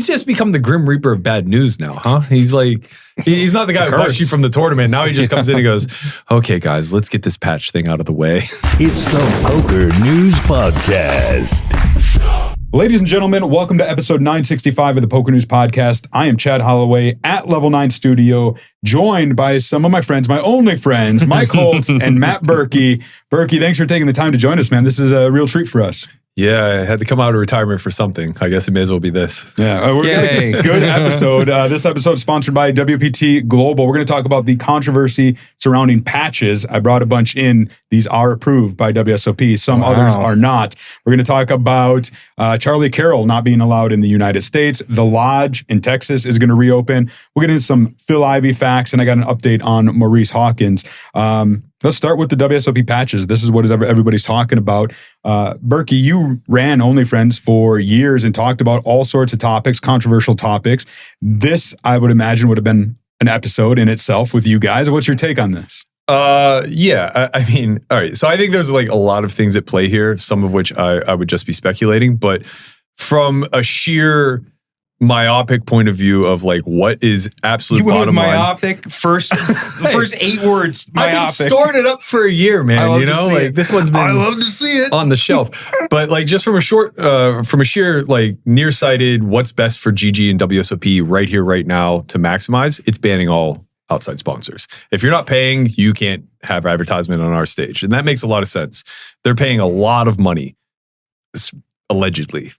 He's just become the Grim Reaper of bad news now, huh? He's like, he's not the guy who busts you from the tournament. Now he just comes in and goes, okay, guys, let's get this patch thing out of the way. It's the Poker News Podcast. Ladies and gentlemen, welcome to episode 965 of the Poker News Podcast. I am Chad Holloway at Level 9 Studio, joined by some of my friends, my only friends, Mike Holtz and Matt Berkey. Berkey, thanks for taking the time to join us, man. This is a real treat for us. Yeah, I had to come out of retirement for something. I guess it may as well be this. Yeah, we're going to get a good episode. This episode is sponsored by WPT Global. We're going to talk about the controversy surrounding patches. I brought a bunch in. These are approved by WSOP. Some others are not. We're going to talk about Charlie Carrel not being allowed in the United States. The Lodge in Texas is going to reopen. We'll get into some Phil Ivey facts, and I got an update on Maurice Hawkins. Let's start with the WSOP patches. This is what everybody's talking about. Berkey, you ran OnlyFriends for years and talked about all sorts of topics, controversial topics. This, I would imagine, would have been an episode in itself with you guys. What's your take on this? Yeah, I mean, all right. So I think there's like a lot of things at play here, some of which I would just be speculating. But from a sheer myopic point of view of like what is absolute bottom line. Myopic first 8 words. Myopic. I've been storing it up for a year, man. You know, like this one's been. I love to see it on the shelf. But like just from a sheer like nearsighted, what's best for GG and WSOP right here, right now to maximize? It's banning all outside sponsors. If you're not paying, you can't have advertisement on our stage, and that makes a lot of sense. They're paying a lot of money, allegedly,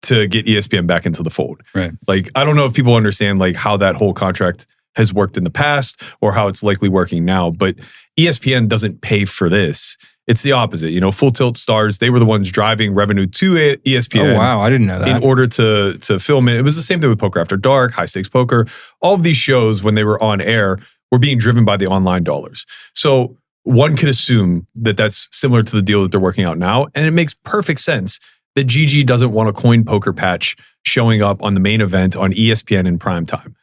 to get ESPN back into the fold. Right. Like, I don't know if people understand like how that whole contract has worked in the past or how it's likely working now, but ESPN doesn't pay for this. It's the opposite. You know, Full Tilt Stars, they were the ones driving revenue to ESPN. Oh, wow. I didn't know that. In order to film it. It was the same thing with Poker After Dark, High Stakes Poker. All of these shows, when they were on air, were being driven by the online dollars. So one could assume that that's similar to the deal that they're working out now. And it makes perfect sense that GG doesn't want a coin poker patch showing up on the main event on ESPN in prime time.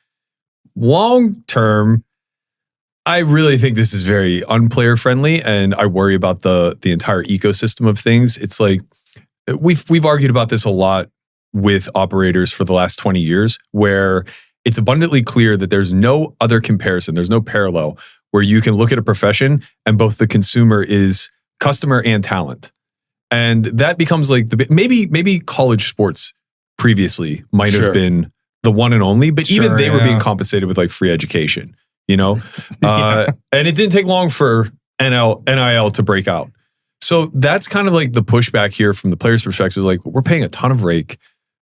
Long term, I really think this is very unplayer friendly, and I worry about the entire ecosystem of things. It's like we've argued about this a lot with operators for the last 20 years, where it's abundantly clear that there's no other comparison, there's no parallel where you can look at a profession and both the consumer is customer and talent. And that becomes like maybe college sports previously might have been the one and only, but even they were being compensated with like free education, you know? And it didn't take long for NIL to break out. So that's kind of like the pushback here from the players' perspective. Like, we're paying a ton of rake.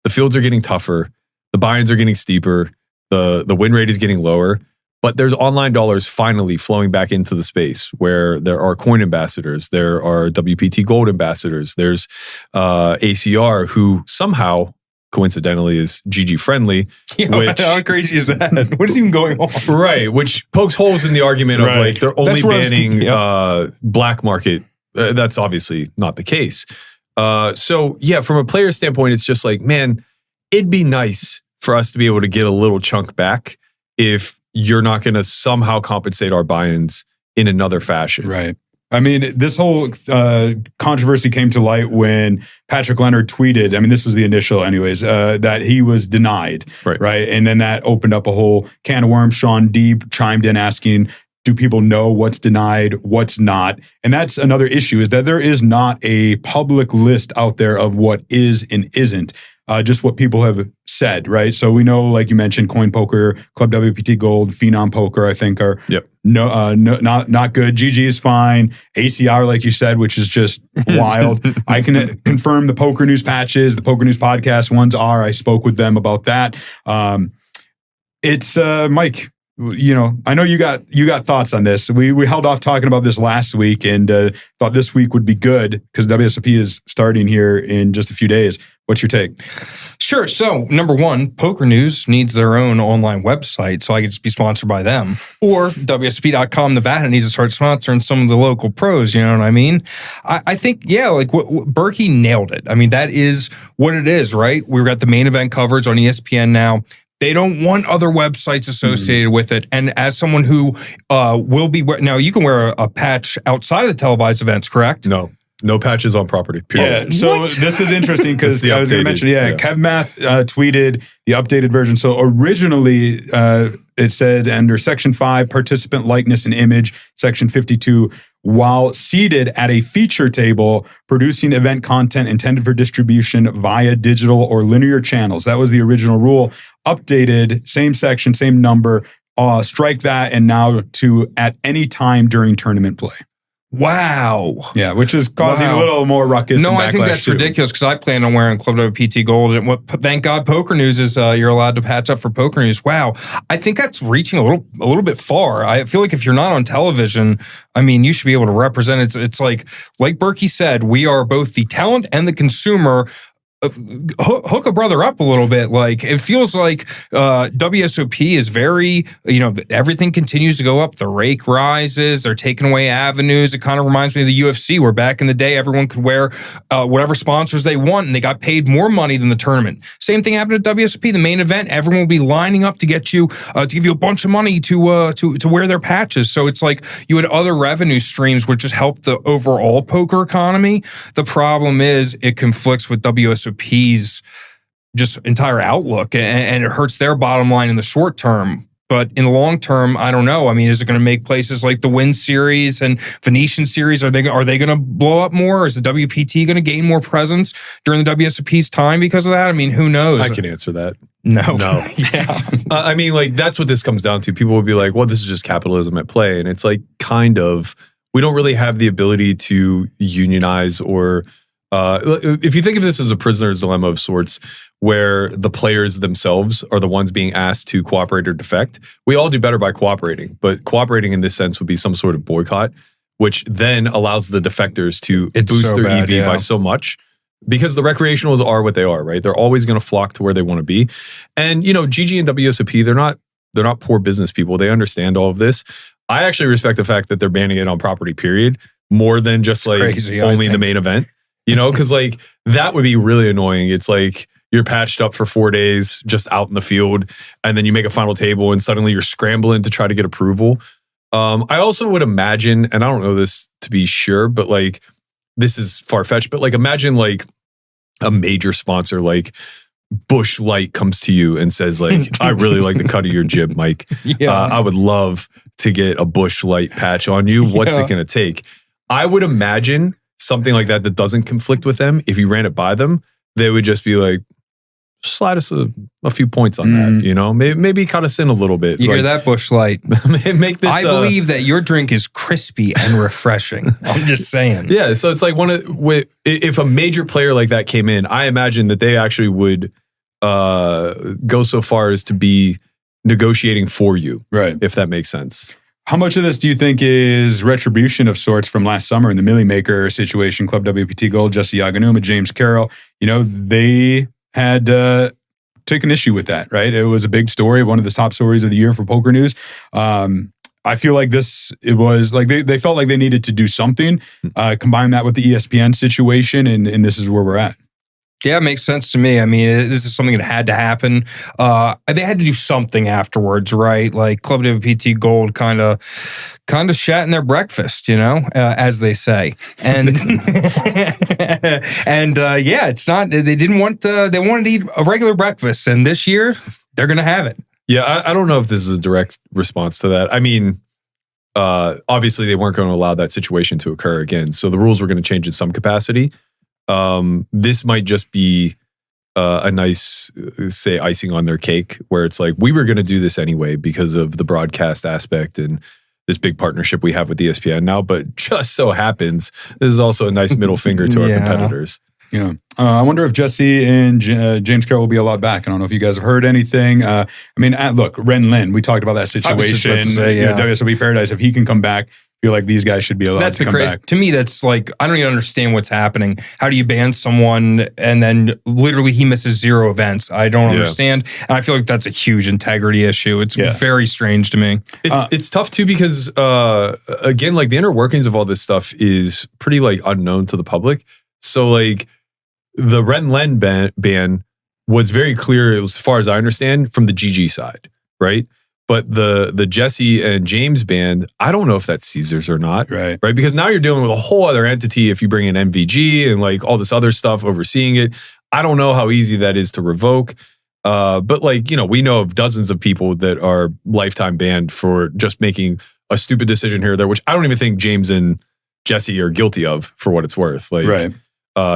The fields are getting tougher. The buy-ins are getting steeper. The win rate is getting lower. But there's online dollars finally flowing back into the space where there are coin ambassadors, there are WPT Gold ambassadors, there's ACR, who somehow, coincidentally, is GG friendly. Yeah, how crazy is that? What is even going on? Right, which pokes holes in the argument of like they're only banning black market. That's obviously not the case. So yeah, from a player standpoint, it's just like, man, it'd be nice for us to be able to get a little chunk back if you're not going to somehow compensate our buy-ins in another fashion. Right. I mean, this whole controversy came to light when Patrick Leonard tweeted, I mean, this was the initial anyways, that he was denied. Right. And then that opened up a whole can of worms. Sean Deeb chimed in asking, do people know what's denied, what's not? And that's another issue, is that there is not a public list out there of what is and isn't. Just what people have said, right? So we know, like you mentioned, Coin Poker, Club WPT Gold, Phenom Poker, I think are not good. GG is fine. ACR, like you said, which is just wild. I can confirm the Poker News patches, the Poker News Podcast ones are. I spoke with them about that. It's Mike. You know, I know you got thoughts on this. We held off talking about this last week and thought this week would be good because WSOP is starting here in just a few days. What's your take? Sure. So, number one, Poker News needs their own online website, so I could just be sponsored by them. Or WSOP.com Nevada needs to start sponsoring some of the local pros, you know what I mean? I think, yeah, like Berkey nailed it. I mean, that is what it is, right? We've got the main event coverage on ESPN now. They don't want other websites associated with it. And as someone who will be, now you can wear a patch outside of the televised events, correct? No. No patches on property, period. Yeah, so this is interesting because I was going to mention, KevMath tweeted the updated version. So originally it said under Section 5, participant likeness and image, Section 52, while seated at a feature table, producing event content intended for distribution via digital or linear channels. That was the original rule. Updated, same section, same number, strike that, and now to at any time during tournament play. Wow. Yeah, which is causing a little more ruckus. No, I think that's ridiculous because I plan on wearing Club WPT Gold. And thank God Poker News is you're allowed to patch up for Poker News. Wow. I think that's reaching a little bit far. I feel like if you're not on television, I mean, you should be able to represent. It's like Berkey said, we are both the talent and the consumer. Hook a brother up a little bit. Like, it feels like WSOP is very, everything continues to go up. The rake rises. They're taking away avenues. It kind of reminds me of the UFC, where back in the day, everyone could wear whatever sponsors they want, and they got paid more money than the tournament. Same thing happened at WSOP, the main event. Everyone will be lining up to get you, to give you a bunch of money to wear their patches. So it's like you had other revenue streams, which just helped the overall poker economy. The problem is it conflicts with WSOP's just entire outlook, and it hurts their bottom line in the short term. But in the long term, I don't know. I mean, is it going to make places like the Win Series and Venetian Series, are they going to blow up more? Or is the WPT going to gain more presence during the WSOP's time because of that? I mean, who knows? I can answer that. No. Yeah. I mean, like, that's what this comes down to. People would be like, well, this is just capitalism at play. And it's like, kind of, we don't really have the ability to unionize or if you think of this as a prisoner's dilemma of sorts, where the players themselves are the ones being asked to cooperate or defect, we all do better by cooperating. But cooperating in this sense would be some sort of boycott, which then allows the defectors to boost their EV by so much, because the recreationals are what they are, right? They're always going to flock to where they want to be. And, GG and WSOP, they're not poor business people. They understand all of this. I actually respect the fact that they're banning it on property, period, more than just only the main event. Because like that would be really annoying. It's like you're patched up for 4 days just out in the field, and then you make a final table and suddenly you're scrambling to try to get approval. I also would imagine, and I don't know this to be sure, but like this is far-fetched, but like imagine like a major sponsor like Busch Light comes to you and says like, I really like the cut of your jib, Mike. I would love to get a Busch Light patch on you. What's it going to take? I would imagine something like that doesn't conflict with them. If you ran it by them, they would just be like, slide us a few points on that, maybe cut us in a little bit. You hear that, Busch Light? Make this. I believe that your drink is crispy and refreshing. I'm just saying. Yeah, so it's like if a major player like that came in, I imagine that they actually would go so far as to be negotiating for you, right? If that makes sense. How much of this do you think is retribution of sorts from last summer in the Millie Maker situation? Club WPT Gold, Jesse Yaganuma, James Carrel, they had taken issue with that, right? It was a big story, one of the top stories of the year for Poker News. I feel like it was like they felt like they needed to do something, combine that with the ESPN situation, and this is where we're at. Yeah, it makes sense to me. I mean, this is something that had to happen. They had to do something afterwards, right? Like Club WPT Gold kind of shat in their breakfast, as they say. And it's not. They didn't want. They wanted to eat a regular breakfast, and this year they're going to have it. Yeah, I don't know if this is a direct response to that. I mean, obviously they weren't going to allow that situation to occur again, so the rules were going to change in some capacity. This might just be a nice, say, icing on their cake, where it's like, we were going to do this anyway because of the broadcast aspect and this big partnership we have with ESPN now, but just so happens this is also a nice middle finger to our competitors. Yeah. I wonder if Jesse and James Carrel will be allowed back. I don't know if you guys have heard anything. Look, Ren Lin, we talked about that situation. WSOP Paradise, if he can come back, feel like these guys should be allowed to come back. To me, that's like, I don't even understand what's happening. How do you ban someone and then literally he misses 0 events? I don't understand. And I feel like that's a huge integrity issue. It's very strange to me. It's tough too because, again, like the inner workings of all this stuff is pretty like unknown to the public. So like the Ren Len ban was very clear, as far as I understand, from the GG side, right? But the Jesse and James band, I don't know if that's Caesars or not. Right. Because now you're dealing with a whole other entity if you bring in MVG and like all this other stuff overseeing it. I don't know how easy that is to revoke. But like, we know of dozens of people that are lifetime banned for just making a stupid decision here or there, which I don't even think James and Jesse are guilty of for what it's worth. Like, right.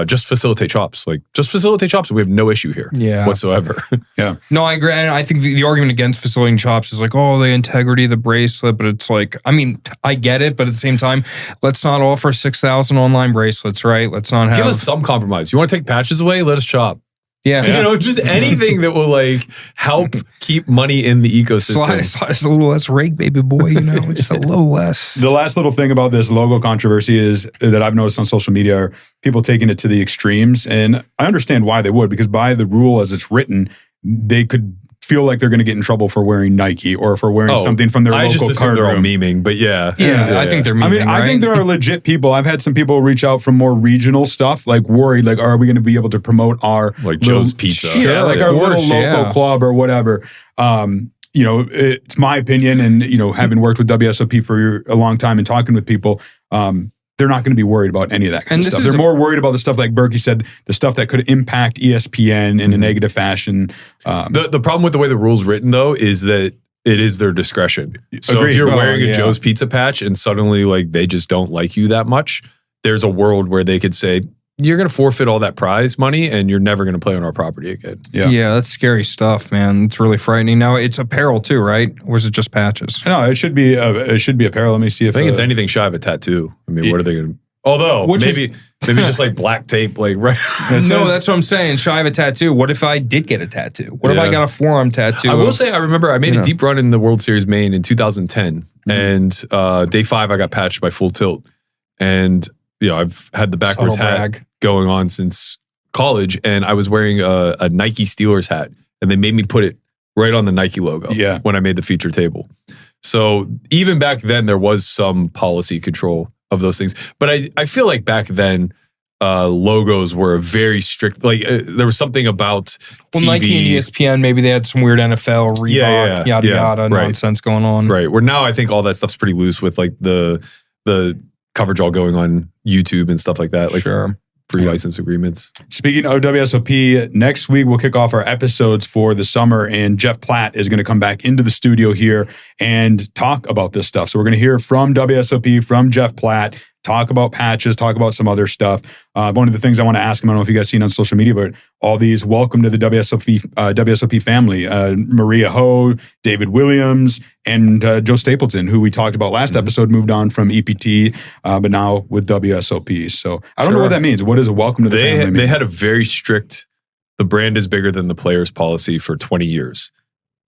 Just facilitate chops. Like, just facilitate chops. We have no issue here whatsoever. Yeah. No, I agree. And I think the argument against facilitating chops is like, the integrity of the bracelet. But it's like, I mean, I get it. But at the same time, let's not offer 6,000 online bracelets, right? Let's not have... Give us some compromise. You want to take patches away? Let us chop. Yeah. Just anything that will like help keep money in the ecosystem. Slide a little less rake, baby boy, just a little less. The last little thing about this logo controversy is that I've noticed on social media are people taking it to the extremes. And I understand why they would, because by the rule as it's written, they could feel like they're going to get in trouble for wearing Nike or for wearing something from their local card they're all room. memeing, but yeah. I think they're memeing. I think there are legit people. I've had some people reach out from more regional stuff, like worried, like, are we going to be able to promote our like Joe's Pizza? Yeah, like our little local club or whatever. It's my opinion, and having worked with WSOP for a long time and talking with people, they're not going to be worried about any of that kind of stuff. They're more worried about the stuff, like Berkey said, the stuff that could impact ESPN in a negative fashion. The problem with the way the rule's written, though, is that it is their discretion. So Agreed. if you're wearing a Joe's Pizza patch and suddenly like they just don't like you that much, there's a world where they could say, you're going to forfeit all that prize money and you're never going to play on our property again. Yeah, that's scary stuff, man. It's really frightening. Now, it's apparel too, right? Or is it just patches? No, it should be apparel. Let me see if I think it's anything shy of a tattoo. I mean, what are they going to... Although, maybe just like black tape, like right. No, that's what I'm saying. Shy of a tattoo. What if I did get a tattoo? What if I got a forearm tattoo? I will say, I remember I made a deep run in the World Series main in 2010. And day 5, I got patched by Full Tilt. And, I've had the backwards hat going on since college. And I was wearing a Nike Steelers hat. And they made me put it right on the Nike logo when I made the feature table. So even back then, there was some policy control of those things. But I feel like back then, logos were very strict. Like there was something about TV. Nike and ESPN, maybe they had some weird NFL, Reebok, yada, nonsense going on. Right. Where now I think all that stuff's pretty loose with like the coverage all going on YouTube and stuff like that. Like free license agreements. Speaking of WSOP, next week we'll kick off our episodes for the summer, and Jeff Platt is going to come back into the studio here and talk about this stuff. So we're going to hear from WSOP, from Jeff Platt, talk about patches, talk about some other stuff. One of the things I want to ask him, I don't know if you guys seen on social media, but all these welcome to the WSOP family. Maria Ho, David Williams, and Joe Stapleton, who we talked about last episode, moved on from EPT, but now with WSOP. So I don't know what that means. What does a welcome to the family mean? They had a very strict, the brand is bigger than the players policy for 20 years.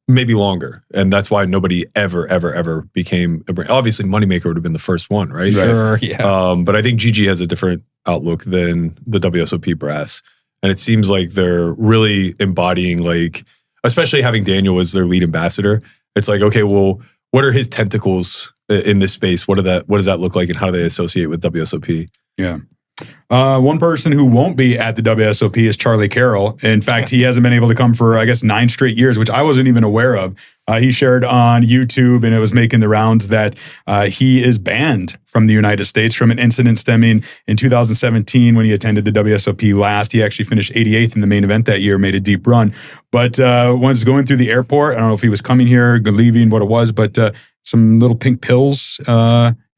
Maybe longer. And that's why nobody ever became a brand. Obviously, Moneymaker would have been the first one, right? Sure, yeah. But I think GG has a different outlook than the WSOP brass. And it seems like they're really embodying, like, especially having Daniel as their lead ambassador. It's like, okay, well, what are his tentacles in this space? What does that look like, and how do they associate with WSOP? Yeah. One person who won't be at the WSOP is Charlie Carrel. In fact, he hasn't been able to come for, 9 straight years, which I wasn't even aware of. He shared on YouTube, and it was making the rounds, that he is banned from the United States from an incident stemming in 2017 when he attended the WSOP last. He actually finished 88th in the main event that year, made a deep run. But once going through the airport, I don't know if he was coming here, leaving, what it was, but some little pink pills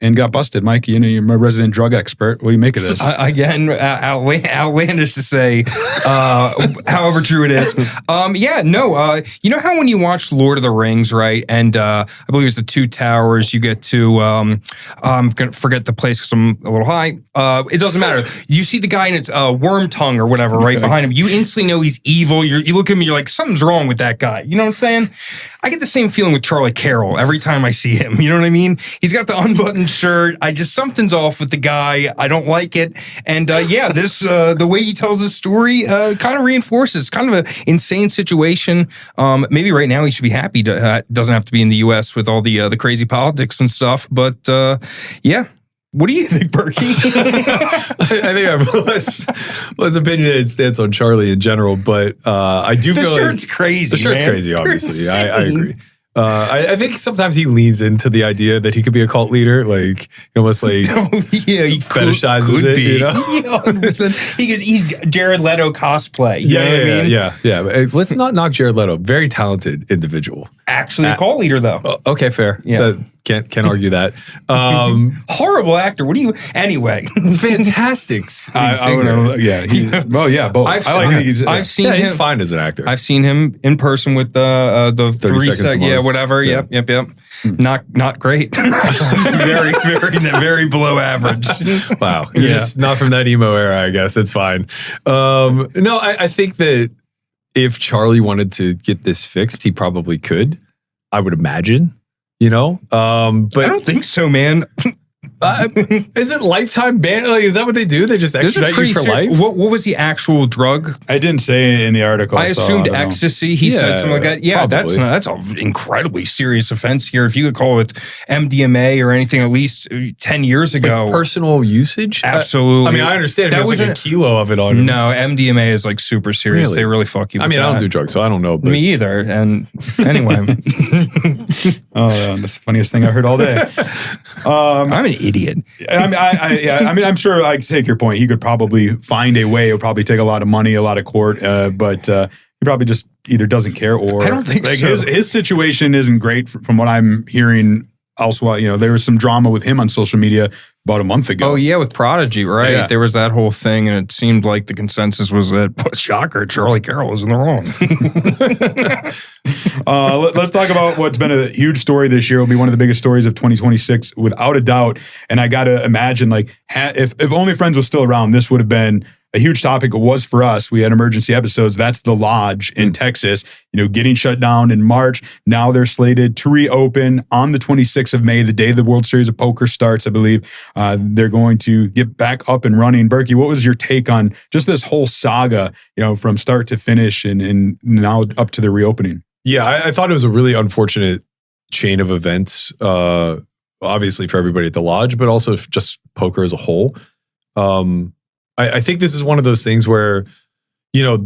and got busted. Mike, you're my resident drug expert. What do you make of this? Again, outlandish to say, however true it is. You know how when you watch Lord of the Rings, right? And I believe it's the Two Towers, you get to, I'm going to forget the place because I'm a little high. It doesn't matter. You see the guy and it's Worm Tongue or whatever right behind him. You instantly know he's evil. You look at him and you're like, something's wrong with that guy. You know what I'm saying? I get the same feeling with Charlie Carrel every time I see him. You know what I mean? He's got the unbuttoned shirt. Something's off with the guy. I don't like it. And this the way he tells his story kind of reinforces kind of an insane situation. Maybe right now he should be happy doesn't have to be in the U.S. with all the crazy politics and stuff. But what do you think, Berkey? I think I have less opinionated stance on Charlie in general, but I do feel the shirt's crazy. The shirt's crazy, obviously. I agree. I think sometimes he leans into the idea that he could be a cult leader, like almost like He fetishizes could it. be. You know? He's Jared Leto cosplay. You know what I mean? Yeah. But let's not knock Jared Leto. Very talented individual. Actually, a cult leader though. Okay, fair. Yeah. Can't argue that. Horrible actor. What do you? Anyway, Fantastic singer. Both. I've seen him. He's fine as an actor. I've seen him in person with the 30 3 Seconds to yeah, Mars. whatever. Yeah. Yep. Not great. very below average. Wow. You're just not from that emo era, I guess. It's fine. No, I think that if Charlie wanted to get this fixed, he probably could. I would imagine, you know? But I don't think so, man. is it lifetime ban? Like, is that what they do? They just extradite you for life? What was the actual drug? I didn't say it in the article. I assumed ecstasy. He said something like that. Yeah, probably. that's an incredibly serious offense here. If you could call it MDMA or anything at least 10 years ago. Like personal usage? Absolutely. I mean, I understand That if there's like a wasn't- kilo of it on you. No, MDMA is like super serious. Really? They really fuck you. I mean, I don't do drugs, so I don't know. But Me either. And anyway, That's the funniest thing I heard all day. I'm an idiot. I mean, I'm sure I take your point. He could probably find a way. It'll probably take a lot of money, a lot of court, but he probably just either doesn't care or I don't think like so. His situation isn't great from what I'm hearing. Also, you know, there was some drama with him on social media about a month ago. Oh yeah, with Prodigy, right? Yeah. There was that whole thing, and it seemed like the consensus was that, shocker, Charlie Carrel was in the wrong. Let's talk about what's been a huge story this year. It'll be one of the biggest stories of 2026, without a doubt. And I got to imagine, like, if Only Friends was still around, this would have been a huge topic. It was for us. We had emergency episodes. That's the Lodge in Texas, you know, getting shut down in March. Now they're slated to reopen on the 26th of May, the day the World Series of Poker starts, I believe. They're going to get back up and running. Berkey, what was your take on just this whole saga, you know, from start to finish and now up to the reopening? yeah, I thought it was a really unfortunate chain of events, obviously for everybody at the Lodge, but also just poker as a whole. I think this is one of those things where, you know,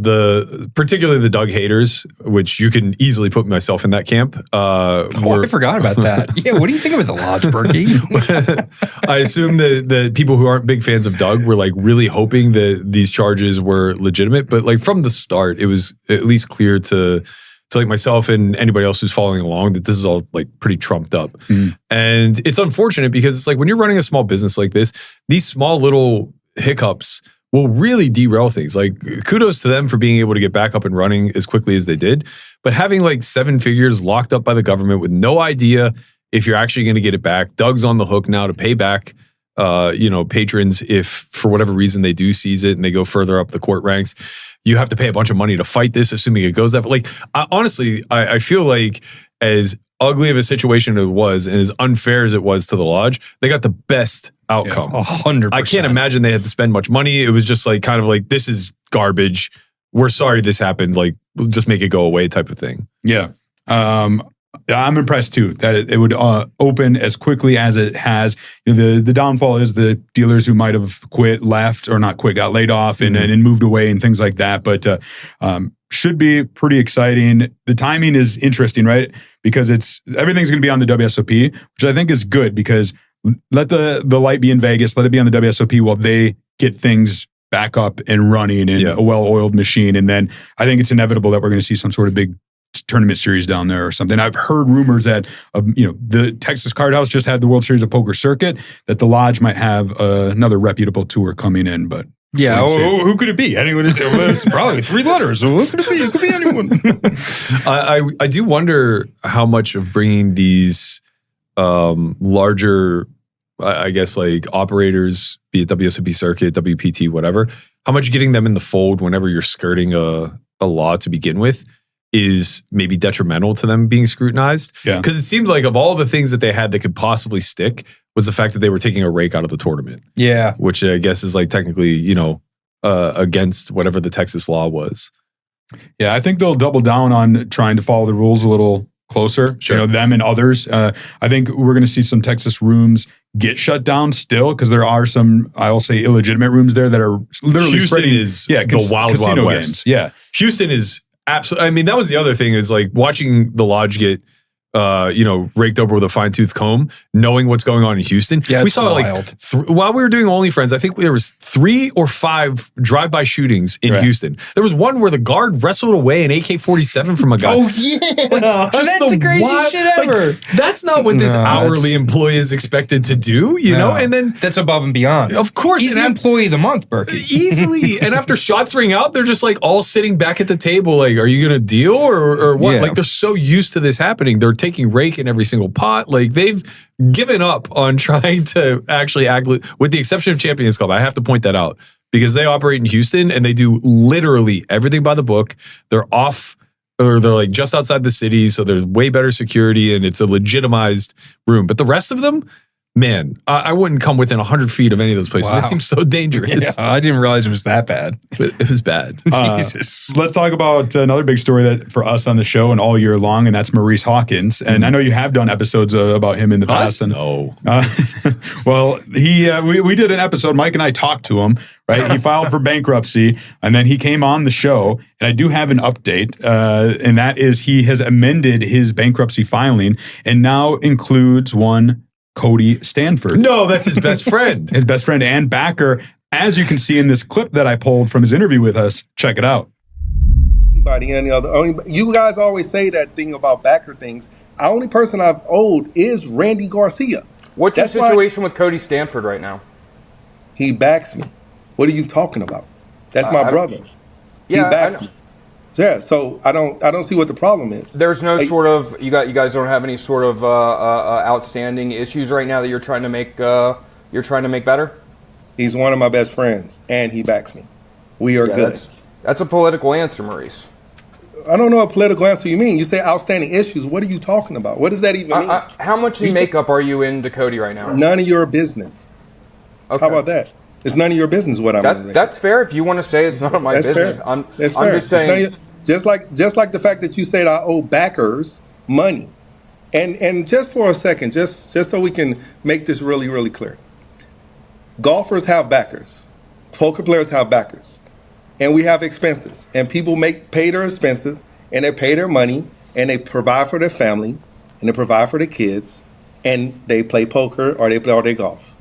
particularly the Doug haters, which you can easily put myself in that camp. I forgot about that. Yeah, what do you think of the Lodge, Berkey? I assume that people who aren't big fans of Doug were like really hoping that these charges were legitimate, but like from the start, it was at least clear to like myself and anybody else who's following along that this is all like pretty trumped up. And it's unfortunate because it's like when you're running a small business like this, these small little hiccups will really derail things. Like kudos to them for being able to get back up and running as quickly as they did. But having like 7 figures locked up by the government with no idea if you're actually going to get it back, Doug's on the hook now to pay back, you know, patrons if for whatever reason they do seize it and they go further up the court ranks. You have to pay a bunch of money to fight this, assuming it goes that. But like, honestly, I feel like as ugly of a situation it was and as unfair as it was to the Lodge, they got the best outcome. 100%. I can't imagine they had to spend much money. It was just like kind of like, this is garbage. We're sorry this happened. Like, we'll just make it go away type of thing. Yeah. I'm impressed too that it would open as quickly as it has. You know, the downfall is the dealers who might have quit, left, or not quit, got laid off and moved away and things like that. But should be pretty exciting. The timing is interesting, right? Because everything's going to be on the WSOP, which I think is good because let the light be in Vegas, let it be on the WSOP while they get things back up and running in a well-oiled machine. And then I think it's inevitable that we're going to see some sort of big tournament series down there or something. I've heard rumors that, the Texas Card House just had the World Series of Poker circuit, that the Lodge might have another reputable tour coming in, but yeah, who could it be? Anyone? It's probably 3 letters. So who could it be? It could be anyone. I do wonder how much of bringing these larger, I guess, like operators, be it WSOP circuit, WPT, whatever, how much getting them in the fold whenever you're skirting a law to begin with is maybe detrimental to them being scrutinized. Yeah. Because it seemed like of all the things that they had that could possibly stick was the fact that they were taking a rake out of the tournament. Yeah. Which I guess is like technically, against whatever the Texas law was. Yeah, I think they'll double down on trying to follow the rules a little closer. Sure. Them and others. I think we're going to see some Texas rooms get shut down still because there are some, I will say, illegitimate rooms there that are literally Houston spreading. is the wild west. Games. Yeah. Houston is absolutely. I mean, that was the other thing is like watching the Lodge get raked over with a fine tooth comb, knowing what's going on in Houston. Yeah, we saw wild. While we were doing OnlyFriends, I think there was 3 or 5 drive-by shootings in Houston. There was one where the guard wrestled away an AK-47 from a guy. Oh yeah, that's the craziest shit ever. That's not what this hourly employee is expected to do, you know. And then that's above and beyond. Of course, he's the employee of the month, Berkey. Easily. And after shots ring out, they're just like all sitting back at the table, like, "Are you gonna deal or what?" Yeah. Like they're so used to this happening. They're taking rake in every single pot. Like they've given up on trying to actually act, with the exception of Champions Club. I have to point that out because they operate in Houston and they do literally everything by the book. They're off, or they're like just outside the city, so there's way better security and it's a legitimized room. But the rest of them, man, I wouldn't come within 100 feet of any of those places. Wow. They seem so dangerous. Yeah, I didn't realize it was that bad. It was bad. Jesus. Let's talk about another big story that for us on the show and all year long, and that's Maurice Hawkins. And I know you have done episodes about him in the past. No. Well, we did an episode. Mike and I talked to him. Right, he filed for bankruptcy, and then he came on the show. And I do have an update, and that is he has amended his bankruptcy filing and now includes one Cody Stanford. No, that's his best friend. His best friend and backer, as you can see in this clip that I pulled from his interview with us. Check it out. You guys always say that thing about backer things. The only person I've owed is Randy Garcia. What's your situation with Cody Stanford right now? He backs me. What are you talking about? That's my brother. Yeah, he backs me. Yeah, so I don't see what the problem is. There's no sort of you guys don't have any sort of outstanding issues right now that you're trying to make better. He's one of my best friends, and he backs me. We are good. That's a political answer, Maurice. I don't know what political answer you mean. You say outstanding issues. What are you talking about? What does that even mean? How much in makeup are you into Cody right now? None of your business. Okay. How about that? It's none of your business what I'm doing. That's fair. If you want to say it's none of my business, I'm just saying. Just like the fact that you said I owe backers money, and just for a second, just so we can make this really, really clear. Golfers have backers, poker players have backers, and we have expenses. And people pay their expenses, and they pay their money, and they provide for their family, and they provide for their kids, and they play poker or they golf.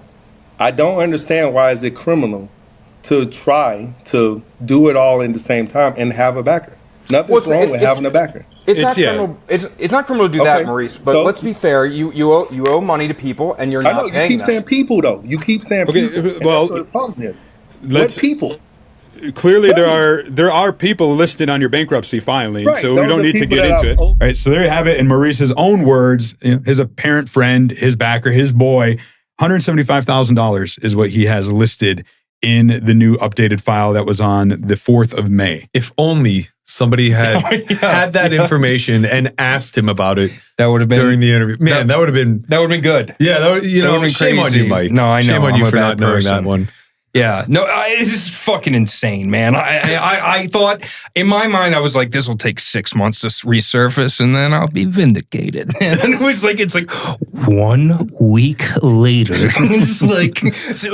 I don't understand why is it criminal to try to do it all in the same time and have a backer. Nothing's wrong with having a backer. It's not criminal to do that, Maurice. But let's be fair. You owe money to people, and you're not paying them. I know you keep saying people though. You keep saying people. Well, that's what the problem is. What people? Clearly, there are people listed on your bankruptcy filing, so we don't need to get into it. All right, so there you have it. In Maurice's own words, his apparent friend, his backer, his boy, $175,000 is what he has listed in the new updated file that was on the 4th of May. If only somebody had had that information and asked him about it. That would have been during the interview. Man, that would have been good. Yeah, that would have been shame crazy. on you, Mike. No, I know. Shame on I'm you a for bad not knowing person. that one. Yeah, no, this is fucking insane, man. I thought in my mind I was like, this will take 6 months to resurface, and then I'll be vindicated. And it's like 1 week later, it's like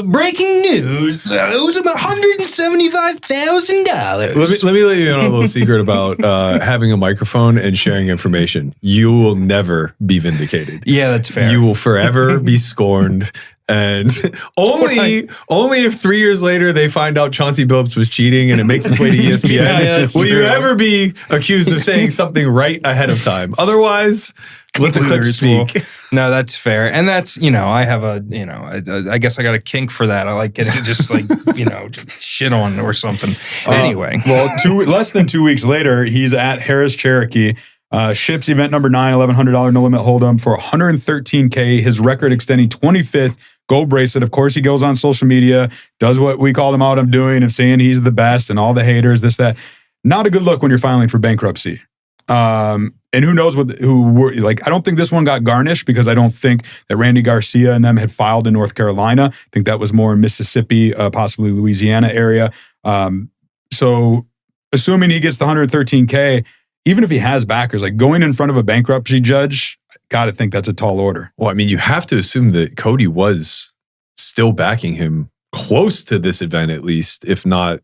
breaking news. It was about $175,000. Let me let you in on a little secret about having a microphone and sharing information. You will never be vindicated. Yeah, that's fair. You will forever be scorned. And only if 3 years later they find out Chauncey Billups was cheating and it makes its way to ESPN, will you ever be accused of saying something right ahead of time. Otherwise, let the clip speak. No, that's fair. And that's, I have I guess I got a kink for that. I like getting just like, shit on or something. Anyway. Well, less than 2 weeks later, he's at Harris Cherokee. Ships event number 9, $1,100 no limit hold'em for $113K. His record extending 25th gold bracelet. Of course, he goes on social media, does what we called him out of doing, of saying he's the best and all the haters, this, that. Not a good look when you're filing for bankruptcy. And who knows I don't think this one got garnished because I don't think that Randy Garcia and them had filed in North Carolina. I think that was more in Mississippi, possibly Louisiana area. So assuming he gets the $113K, even if he has backers, like going in front of a bankruptcy judge, got to think that's a tall order. Well, I mean, you have to assume that Cody was still backing him close to this event, at least, if not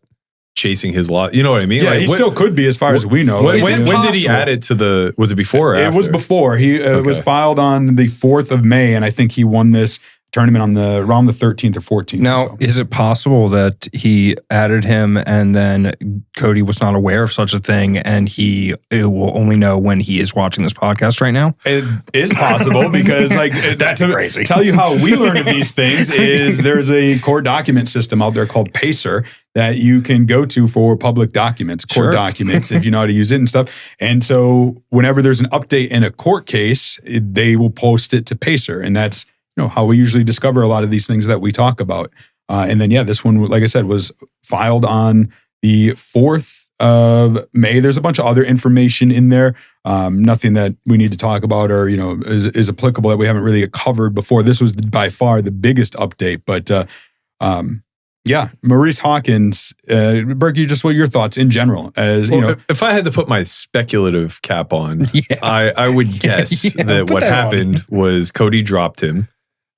chasing his lot. You know what I mean? Yeah, he still could be as far as we know. When did he add it to the, was it before or after? It was before. It was filed on the 4th of May, and I think he won this tournament on around the 13th or 14th. Now, is it possible that he added him and then Cody was not aware of such a thing and he will only know when he is watching this podcast right now? It is possible because That'd be crazy. Tell you how we learn of these things is there's a court document system out there called Pacer that you can go to for public documents, court documents, if you know how to use it and stuff. And so whenever there's an update in a court case, they will post it to Pacer. And that's how we usually discover a lot of these things that we talk about. And then, this one, like I said, was filed on the 4th of May. There's a bunch of other information in there. Nothing that we need to talk about or, is applicable that we haven't really covered before. This was by far the biggest update. But Maurice Hawkins, Berkey, just what your thoughts in general? If I had to put my speculative cap on, I would guess that what happened was Cody dropped him.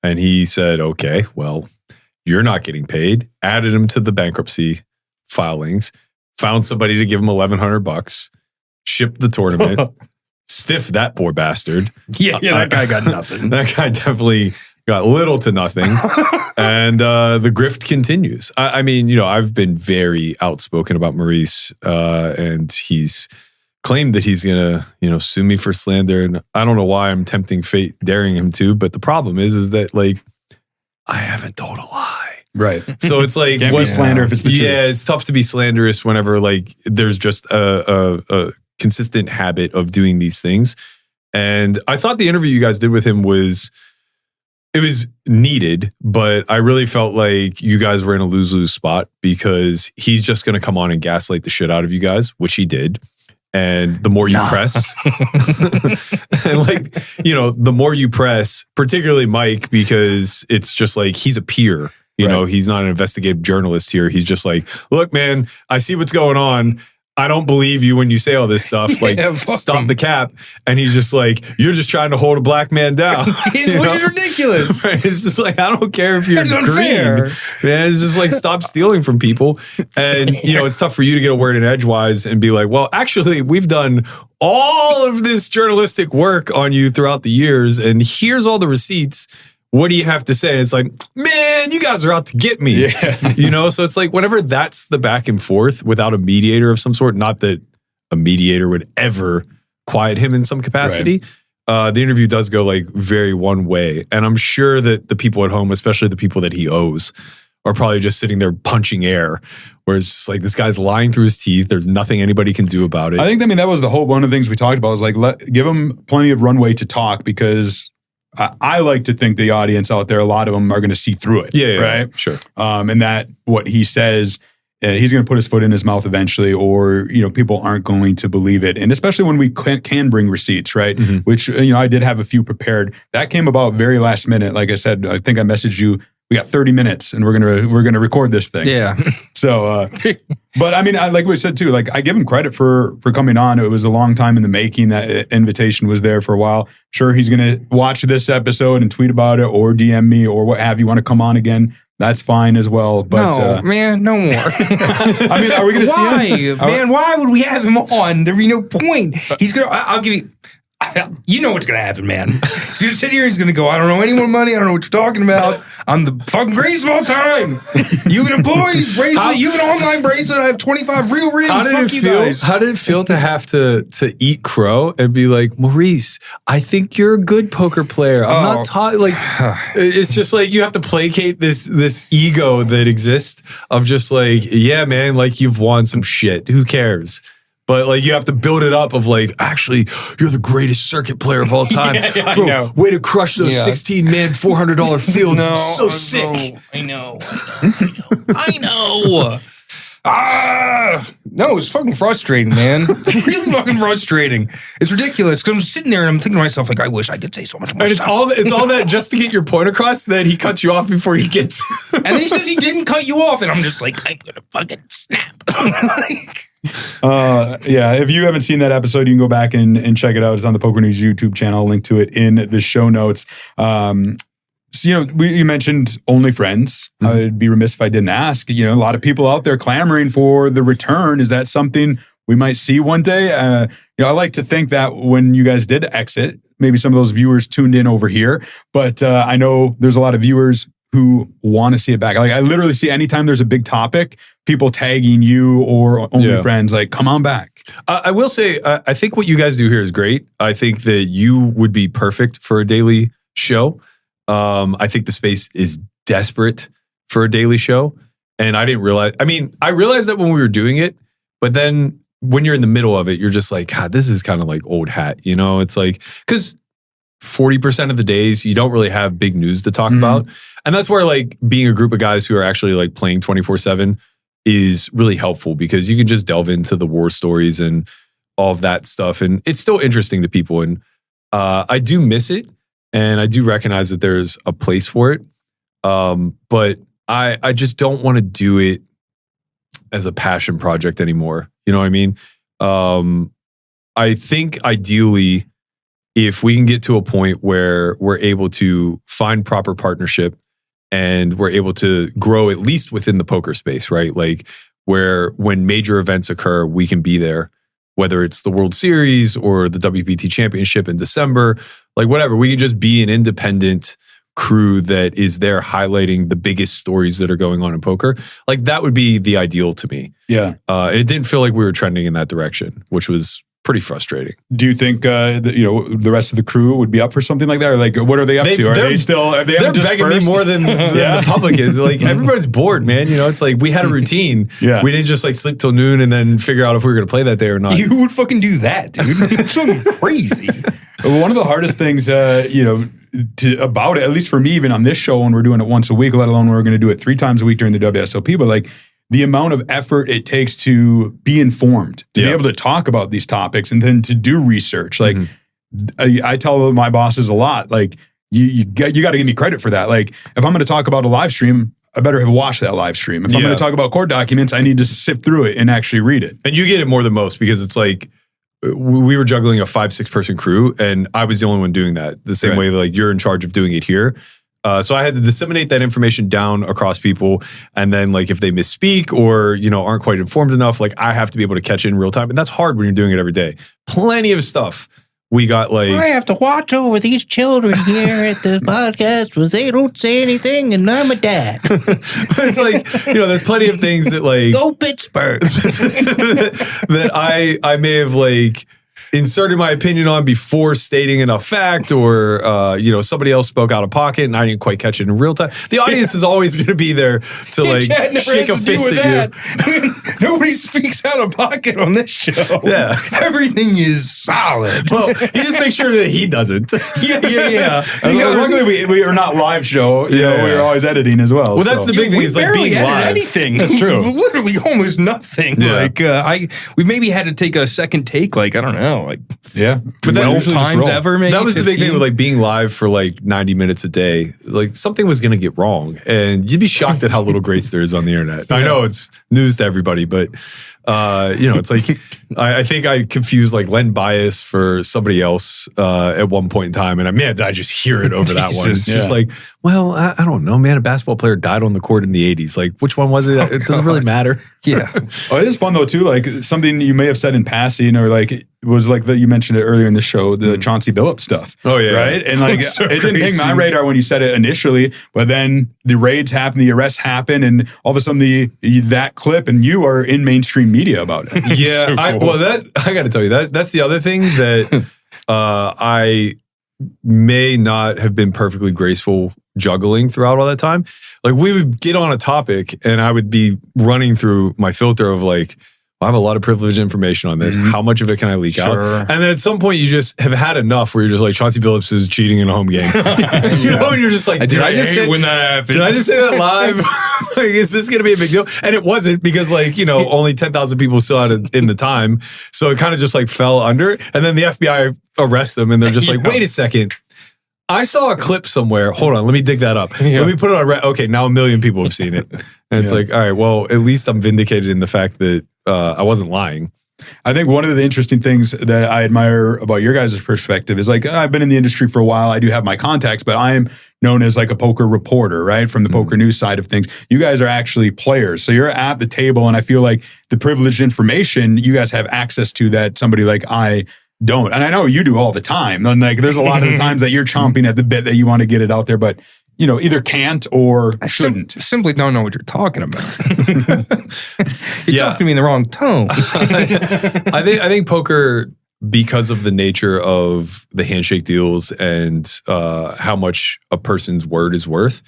And he said, okay, well, you're not getting paid. Added him to the bankruptcy filings, found somebody to give him $1,100, shipped the tournament, stiffed that poor bastard. That guy got nothing. That guy definitely got little to nothing. And the grift continues. I mean, I've been very outspoken about Maurice, and he's claimed that he's gonna, sue me for slander, and I don't know why I'm tempting fate, daring him to. But the problem is that I haven't told a lie, right? So it's like can't be slander if it's the truth. Yeah, it's tough to be slanderous whenever there's just a consistent habit of doing these things. And I thought the interview you guys did with him was needed, but I really felt like you guys were in a lose-lose spot because he's just gonna come on and gaslight the shit out of you guys, which he did. And the more you press, and the more you press, particularly Mike, because it's just he's a peer, he's not an investigative journalist here. He's just look, man, I see what's going on. I don't believe you when you say all this stuff. Stop the cap. And he's just you're just trying to hold a black man down. Which is ridiculous. Right? It's just I don't care if you're green. Unfair. Man, it's just stop stealing from people. And, it's tough for you to get a word in edgewise and be well, actually, we've done all of this journalistic work on you throughout the years. And here's all the receipts. What do you have to say? It's man, you guys are out to get me. Yeah. So it's whenever that's the back and forth without a mediator of some sort, not that a mediator would ever quiet him in some capacity. Right. The interview does go very one way. And I'm sure that the people at home, especially the people that he owes, are probably just sitting there punching air. Whereas it's this guy's lying through his teeth. There's nothing anybody can do about it. I think, that was the whole, one of the things we talked about was give him plenty of runway to talk because I like to think the audience out there, a lot of them are going to see through it. Yeah, right? Sure. And that what he says, he's going to put his foot in his mouth eventually, or, people aren't going to believe it. And especially when we can bring receipts, right? Mm-hmm. Which, I did have a few prepared. That came about very last minute. Like I said, I think I messaged you. We got 30 minutes and we're gonna record this thing. Yeah. So, but I mean, like we said too, I give him credit for coming on. It was a long time in the making. That invitation was there for a while. Sure, he's gonna watch this episode and tweet about it or DM me or what have you. Want to come on again? That's fine as well. But no, man, no more. I mean, are we gonna see him? Man, why would we have him on? There'd be no point. He's gonna. I'll give you. You know what's going to happen, man. He's going to sit here and he's going to go, I don't know any more money. I don't know what you're talking about. I'm the fucking greatest of all time. You can employ bracelet. You can online bracelet. I have 25 real rings. Fuck you guys. How did it feel to have to eat crow and be Maurice, I think you're a good poker player. I'm not taught. It's just you have to placate this ego that exists of just yeah, man, you've won some shit. Who cares? But you have to build it up of actually, you're the greatest circuit player of all time. Bro, way to crush those 16-man, $400 fields. It's so sick. I know. No, it's fucking frustrating, man. Really fucking frustrating. It's ridiculous because I'm sitting there and I'm thinking to myself, I wish I could say so much more. And stuff. it's all that just to get your point across that he cuts you off before you get to. And then he says he didn't cut you off, and I'm just I'm gonna fucking snap. Yeah, if you haven't seen that episode, you can go back and check it out. It's on the Poker News YouTube channel. I'll link to it in the show notes. So, you mentioned OnlyFriends. I'd be remiss if I didn't ask. A lot of people out there clamoring for the return. Is that something we might see one day? I like to think that when you guys did exit, maybe some of those viewers tuned in over here. But I know there's a lot of viewers who want to see it back. Like I literally see anytime there's a big topic, people tagging you or OnlyFriends, like, come on back. I will say, I think what you guys do here is great. I think that you would be perfect for a daily show. I think the space is desperate for a daily show. And I didn't realize, I realized that when we were doing it, but then when you're in the middle of it, you're just like, God, this is kind of like old hat. It's like, because 40% of the days you don't really have big news to talk about. And that's where like being a group of guys who are actually like playing 24/7 is really helpful, because you can just delve into the war stories and all of that stuff. And it's still interesting to people. And I do miss it. And I do recognize that there's a place for it. But I just don't want to do it as a passion project anymore. You know what I mean? I think ideally, if we can get to a point where we're able to find proper partnership and we're able to grow at least within the poker space, right? Like where when major events occur, we can be there, whether it's the World Series or the WPT Championship in December, like whatever. We can just be an independent crew that is there highlighting the biggest stories that are going on in poker. Like that would be the ideal to me. Yeah. It didn't feel like we were trending in that direction, which was pretty frustrating. Do you think the rest of the crew would be up for something like that? Or like, what are they up to? Are they still? They're begging me more than the public is. Like everybody's bored, man. It's like we had a routine. Yeah. We didn't just like sleep till noon and then figure out if we were going to play that day or not. You would fucking do that, dude. It's fucking crazy. One of the hardest things, about it, at least for me, even on this show when we're doing it once a week, let alone when we're going to do it 3 times a week during the WSOP, but like the amount of effort it takes to be informed, to be able to talk about these topics and then to do research. Like I tell my bosses a lot, like you got to give me credit for that. Like if I'm going to talk about a live stream, I better have watched that live stream. If I'm going to talk about court documents, I need to sift through it and actually read it. And you get it more than most, because it's like, we were juggling a 5-6 person crew and I was the only one doing that the same way like you're in charge of doing it here. So I had to disseminate that information down across people. And then like if they misspeak or, aren't quite informed enough, like I have to be able to catch it in real time. And that's hard when you're doing it every day. Plenty of stuff. We got like... I have to watch over these children here at the podcast because they don't say anything and I'm a dad. It's like, there's plenty of things that like... Go Pittsburgh. that I may have like inserted my opinion on before stating enough fact, or somebody else spoke out of pocket and I didn't quite catch it in real time. The audience is always going to be there to like shake a fist at you. Nobody speaks out of pocket on this show. Yeah, everything is solid. Well, he just makes sure that he doesn't. Yeah. Luckily, we are not live show. We're always editing as well. Well, that's the big thing. Is like being live. Anything. That's true. Literally almost nothing. Yeah. Like we maybe had to take a second take. Like I don't know. Like but 12 times ever. Maybe that was 15? the big thing with like being live for like 90 minutes a day. Like something was going to get wrong, and you'd be shocked at how little grace there is on the internet. I know it's news to everybody, but it's like I think I confused like Len Bias for somebody else at one point in time, and did I just hear it over that one? It's just like, well, I don't know, man. A basketball player died on the court in the 80s. Like, which one was it? It doesn't really matter. Yeah. It is fun though too. Like something you may have said in passing, or like it was like that you mentioned it earlier in the show, the Chauncey Billups stuff. Oh yeah, right. And like so it didn't ping my radar when you said it initially, but then the raids happen, the arrests happen, and all of a sudden that clip and you are in mainstream media about it. Yeah, So cool. I got to tell you that's the other thing that I may not have been perfectly graceful juggling throughout all that time. Like we would get on a topic and I would be running through my filter of like, I have a lot of privileged information on this. How much of it can I leak out? And then at some point you just have had enough where you're just like, Chauncey Billups is cheating in a home game. And you're just like, Did I just say when that happened? Did I just say that live? Like, is this going to be a big deal? And it wasn't, because like, only 10,000 people saw it in the time. So it kind of just like fell under. And then the FBI arrests them and they're just like, wait a second. I saw a clip somewhere. Hold on, let me dig that up. Let me put it on. Okay, now 1 million people have seen it. And it's like, all right, well, at least I'm vindicated in the fact that I wasn't lying. I think one of the interesting things that I admire about your guys' perspective is like, I've been in the industry for a while. I do have my contacts, but I'm known as like a poker reporter, right? From the poker news side of things. You guys are actually players. So you're at the table, and I feel like the privileged information you guys have access to that somebody like I don't. And I know you do all the time. And like, there's a lot of the times that you're chomping at the bit that you want to get it out there, but either can't or shouldn't. Simply don't know what you're talking about. You're talking to me in the wrong tone. I think poker, because of the nature of the handshake deals and how much a person's word is worth,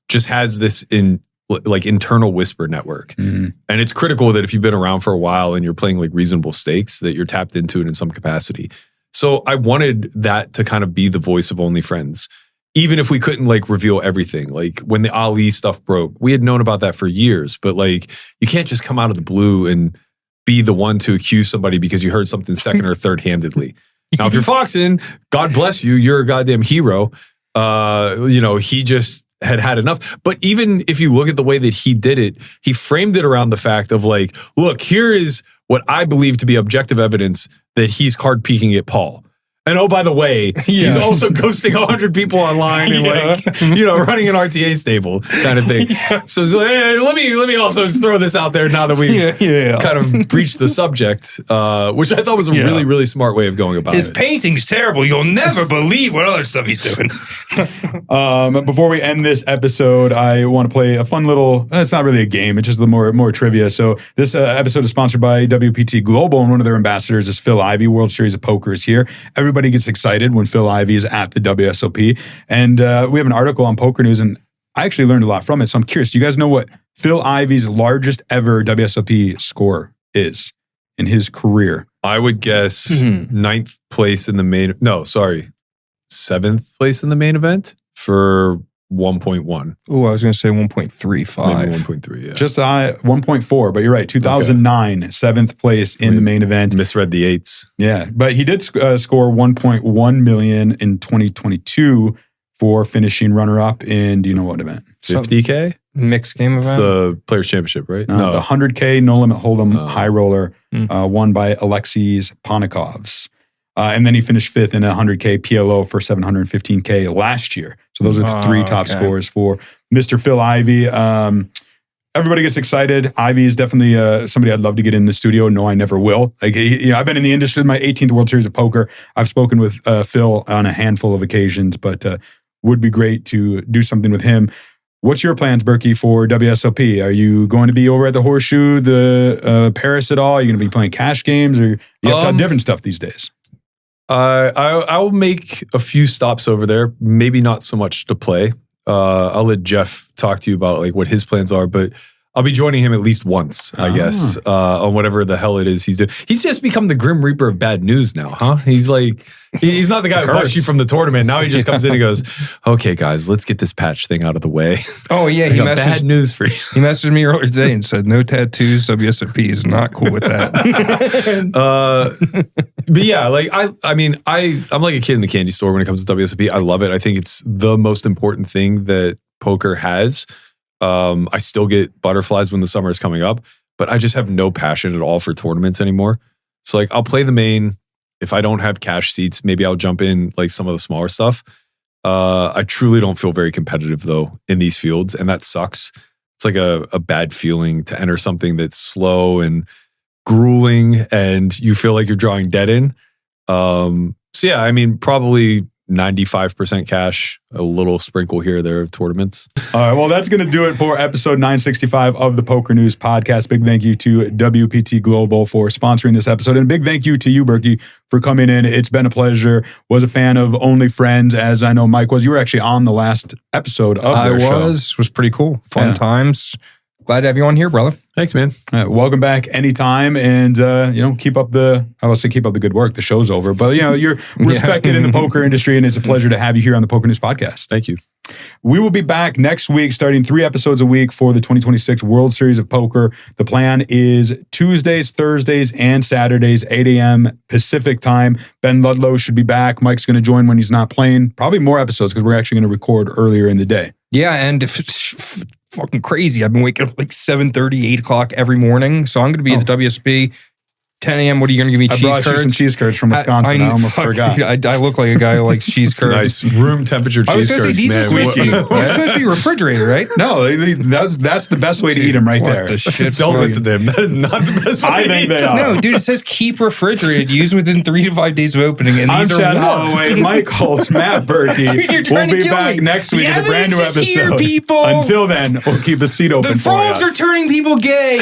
just has this internal whisper network. And it's critical that if you've been around for a while and you're playing like reasonable stakes, that you're tapped into it in some capacity. So I wanted that to kind of be the voice of Only Friends. Even if we couldn't like reveal everything, like when the Ali stuff broke, we had known about that for years, but like you can't just come out of the blue and be the one to accuse somebody because you heard something second or third handedly. Now, if you're foxing, God bless you, you're a goddamn hero. He just had enough. But even if you look at the way that he did it, he framed it around the fact of like, look, here is what I believe to be objective evidence that he's card peeking at Paul. And oh, by the way, he's also ghosting 100 people online and running an RTA stable kind of thing. So it's like, hey, let me also throw this out there now that we've kind of breached the subject, which I thought was a really, really smart way of going about His it. painting's terrible. You'll never believe what other stuff he's doing. Before we end this episode, I want to play a fun little, it's not really a game, it's just a more trivia. So this episode is sponsored by WPT Global, and one of their ambassadors is Phil Ivey. World Series of Poker is here. Everybody gets excited when Phil Ivey is at the WSOP. And we have an article on Poker News, and I actually learned a lot from it. So I'm curious, do you guys know what Phil Ivey's largest ever WSOP score is in his career? I would guess 7th place in the main event for 1.1. Oh, I was going to say 1.35. Maybe 1.3, yeah. Just 1.4, but you're right. 2009, 7th place in the main event. Misread the eights. Yeah, but he did score 1.1 million in 2022 for finishing runner-up in, do you know what event? 50K? Mixed game event? It's the Players' Championship, right? No. The 100K no-limit hold'em high roller won by Alexis Ponikovs. And then he finished 5th in a 100K PLO for 715K last year. So those are the three top scores for Mr. Phil Ivey. Everybody gets excited. Ivey is definitely somebody I'd love to get in the studio. No, I never will. Like, I've been in the industry, my 18th World Series of Poker. I've spoken with Phil on a handful of occasions, but would be great to do something with him. What's your plans, Berkey, for WSOP? Are you going to be over at the Horseshoe, the Paris at all? Are you going to be playing cash games, or you have to different stuff these days? I will make a few stops over there. Maybe not so much to play. I'll let Jeff talk to you about like what his plans are, but I'll be joining him at least once, I guess, on whatever the hell it is he's doing. He's just become the Grim Reaper of bad news now, huh? He's like, he's not the guy who busts you from the tournament. Now he just comes in and goes, okay, guys, let's get this patch thing out of the way. Oh, yeah. He got bad news for you. He messaged me earlier today and said, no tattoos, WSOP is not cool with that. But yeah, like, I'm like a kid in the candy store when it comes to WSOP. I love it. I think it's the most important thing that poker has. I still get butterflies when the summer is coming up, but I just have no passion at all for tournaments anymore. So like, I'll play the main. If I don't have cash seats, maybe I'll jump in like some of the smaller stuff. I truly don't feel very competitive though in these fields, and that sucks. It's like a bad feeling to enter something that's slow and grueling and you feel like you're drawing dead in. So yeah, I mean, probably 95% cash, a little sprinkle here or there of tournaments. All right, well, that's going to do it for episode 965 of the Poker News Podcast. Big thank you to WPT Global for sponsoring this episode. And big thank you to you, Berkey, for coming in. It's been a pleasure. Was a fan of Only Friends, as I know Mike was. You were actually on the last episode of their show. Was pretty cool. Fun times. Glad to have you on here, brother. Thanks, man. Welcome back anytime, and keep up the good work. The show's over, but you're respected in the poker industry, and it's a pleasure to have you here on the Poker News Podcast. Thank you. We will be back next week, starting 3 episodes a week for the 2026 World Series of Poker. The plan is Tuesdays, Thursdays, and Saturdays, 8 a.m. Pacific time. Ben Ludlow should be back. Mike's going to join when he's not playing. Probably more episodes because we're actually going to record earlier in the day. Yeah, and if it's fucking crazy, I've been waking up like 7:30, 8 o'clock every morning. So I'm going to be at the WSP 10 a.m. What are you going to give me? I Cheese brought you curds? some cheese curds from Wisconsin. I almost forgot. I look like a guy who likes cheese curds. Nice room temperature I was cheese going to say, curds. these are Man, supposed to be, they're supposed to be refrigerated, right? No, that's the best way to eat them right What there. the shit? Don't listen to him. That is not the best way I to think eat they them. are. No, dude, it says keep refrigerated, use within 3 to 5 days of opening, and I'm these Chad are warm. Holloway, Mike Holtz, Matt Berkey. Dude, you're trying we'll to be kill back me. next The week with a brand new evidence is episode. here, people. Until then, we'll keep a seat open The for you. frogs are turning people gay.